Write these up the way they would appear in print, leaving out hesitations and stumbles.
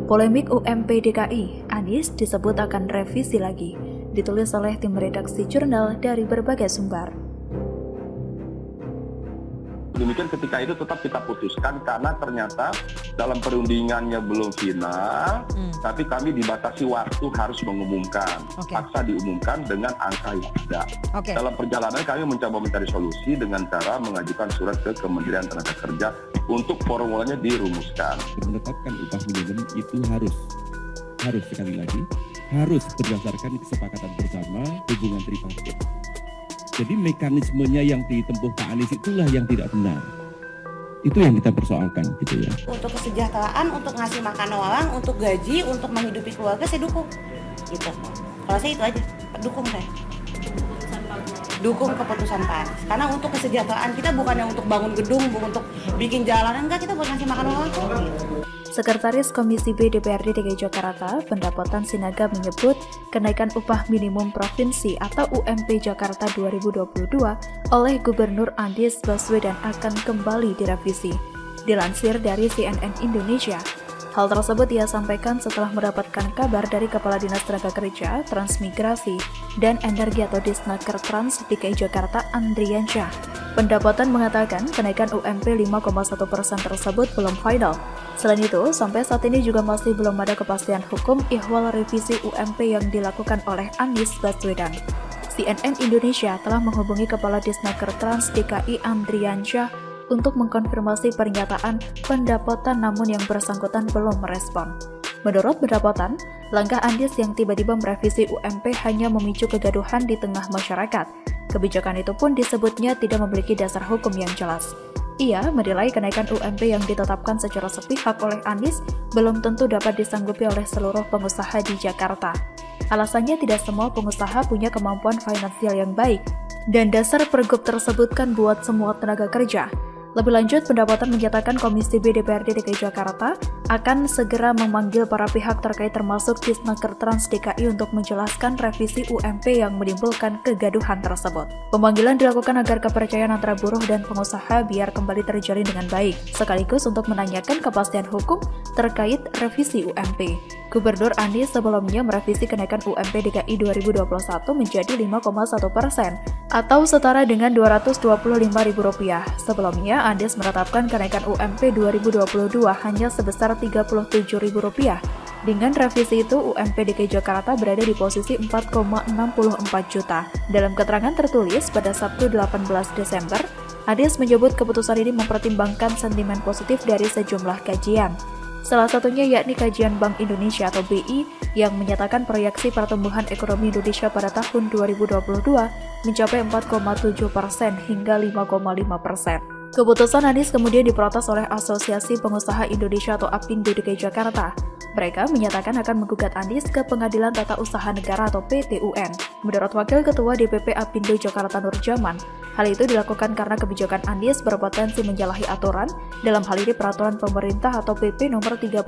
Polemik UMP DKI, Anies disebut akan revisi lagi, ditulis oleh tim redaksi jurnal dari berbagai sumber. Demikian ketika itu tetap kita putuskan karena ternyata dalam perundingannya belum final, tapi kami dibatasi waktu harus mengumumkan. Paksa diumumkan dengan angka yang ada. Dalam perjalanan kami mencoba mencari solusi dengan cara mengajukan surat ke Kementerian Tenaga Kerja untuk formulanya dirumuskan. Menetapkan upah minimum itu harus sekali lagi, harus berdasarkan kesepakatan bersama hubungan tripartit. Jadi mekanismenya yang ditempuh Pak Anies itulah yang tidak benar. Itu yang kita persoalkan gitu ya. Untuk kesejahteraan, untuk ngasih makan orang, untuk gaji, untuk menghidupi keluarga saya dukung. Gitu. Kalau saya itu aja, dukung saya. Dukung keputusan Pak Anies. Karena untuk kesejahteraan kita bukannya untuk bangun gedung, bukan untuk bikin jalan, enggak, kita buat ngasih makan orang kok. Gitu. Sekretaris Komisi B DPRD DKI Jakarta, Pendapatan Sinaga menyebut kenaikan upah minimum provinsi atau UMP Jakarta 2022 oleh Gubernur Anies Baswedan akan kembali direvisi. Dilansir dari CNN Indonesia, hal tersebut ia sampaikan setelah mendapatkan kabar dari Kepala Dinas Tenaga Kerja, Transmigrasi, dan Energi atau Disnaker Trans DKI Jakarta Andriansyah. Pendapatan mengatakan kenaikan UMP 5,1% tersebut belum final. Selain itu, sampai saat ini juga masih belum ada kepastian hukum ihwal revisi UMP yang dilakukan oleh Anies Baswedan. CNN Indonesia telah menghubungi Kepala Disnaker Trans DKI Andriansyah untuk mengkonfirmasi pernyataan pendapatan, namun yang bersangkutan belum merespon. Menurut pendapatan, langkah Anies yang tiba-tiba merevisi UMP hanya memicu kegaduhan di tengah masyarakat. Kebijakan itu pun disebutnya tidak memiliki dasar hukum yang jelas. Ia menilai kenaikan UMP yang ditetapkan secara sepihak oleh Anies belum tentu dapat disanggupi oleh seluruh pengusaha di Jakarta. Alasannya tidak semua pengusaha punya kemampuan finansial yang baik, dan dasar pergub tersebut kan buat semua tenaga kerja. Lebih lanjut, pendapatan menyatakan Komisi B DPRD DKI Jakarta akan segera memanggil para pihak terkait termasuk Disnaker Trans DKI untuk menjelaskan revisi UMP yang menimbulkan kegaduhan tersebut. Pemanggilan dilakukan agar kepercayaan antara buruh dan pengusaha biar kembali terjalin dengan baik, sekaligus untuk menanyakan kepastian hukum terkait revisi UMP. Gubernur Anies sebelumnya merevisi kenaikan UMP DKI 2021 menjadi 5,1% atau setara dengan Rp225.000. Sebelumnya, Anies menetapkan kenaikan UMP 2022 hanya sebesar Rp37.000. Dengan revisi itu, UMP DKI Jakarta berada di posisi 4,64 juta. Dalam keterangan tertulis pada Sabtu 18 Desember, Anies menyebut keputusan ini mempertimbangkan sentimen positif dari sejumlah kajian. Salah satunya yakni kajian Bank Indonesia atau BI yang menyatakan proyeksi pertumbuhan ekonomi Indonesia pada tahun 2022 mencapai 4,7% hingga 5,5%. Keputusan Anies kemudian diprotes oleh Asosiasi Pengusaha Indonesia atau APindo DKI Jakarta. Mereka menyatakan akan menggugat Anies ke Pengadilan Tata Usaha Negara atau PT-UN. Menurut Wakil Ketua DPP APindo Jakarta Nurjaman, hal itu dilakukan karena kebijakan Anies berpotensi menyalahi aturan, dalam hal ini Peraturan Pemerintah atau PP Nomor 36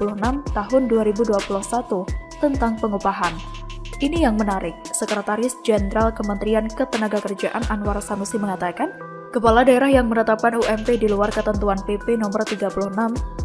Tahun 2021 tentang pengupahan. Ini yang menarik, Sekretaris Jenderal Kementerian Ketenagakerjaan Anwar Sanusi mengatakan, kepala daerah yang menetapkan UMP di luar ketentuan PP Nomor 36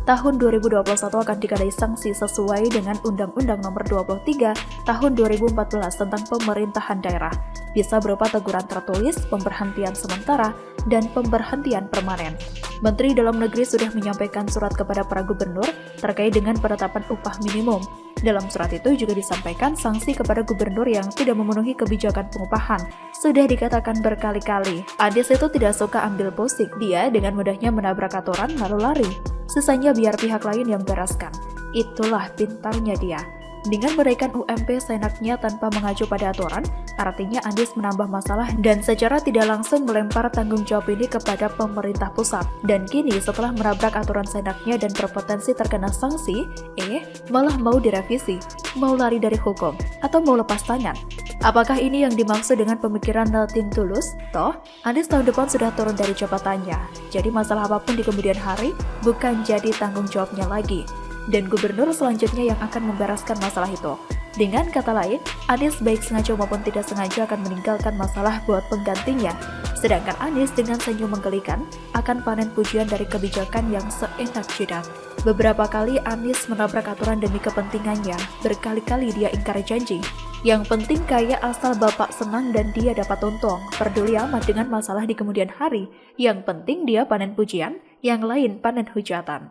Tahun 2021 akan dikenai sanksi sesuai dengan Undang-Undang Nomor 23 Tahun 2014 tentang pemerintahan daerah. Bisa berupa teguran tertulis, pemberhentian sementara, dan pemberhentian permanen. Menteri Dalam Negeri sudah menyampaikan surat kepada para gubernur terkait dengan penetapan upah minimum. Dalam surat itu juga disampaikan sanksi kepada gubernur yang tidak memenuhi kebijakan pengupahan. Sudah dikatakan berkali-kali, Anies itu tidak suka ambil pusing. Dia dengan mudahnya menabrak aturan lalu lari. Sisanya biar pihak lain yang bereskan. Itulah pintarnya dia. Dengan menaikkan UMP seenaknya tanpa mengacu pada aturan, artinya Anies menambah masalah dan secara tidak langsung melempar tanggung jawab ini kepada pemerintah pusat. Dan kini setelah menabrak aturan seenaknya dan berpotensi terkena sanksi, malah mau direvisi, mau lari dari hukum, atau mau lepas tangan. Apakah ini yang dimaksud dengan pemikiran nothing tulus? Toh, Anies tahun depan sudah turun dari jabatannya. Jadi masalah apapun di kemudian hari bukan jadi tanggung jawabnya lagi. Dan gubernur selanjutnya yang akan membereskan masalah itu. Dengan kata lain, Anies baik sengaja maupun tidak sengaja akan meninggalkan masalah buat penggantinya. Sedangkan Anies dengan senyum menggelikan akan panen pujian dari kebijakan yang seenak jidat. Beberapa kali Anies menabrak aturan demi kepentingannya, berkali-kali dia ingkar janji. Yang penting kaya asal Bapak senang dan dia dapat untung, peduli amat dengan masalah di kemudian hari. Yang penting dia panen pujian, yang lain panen hujatan.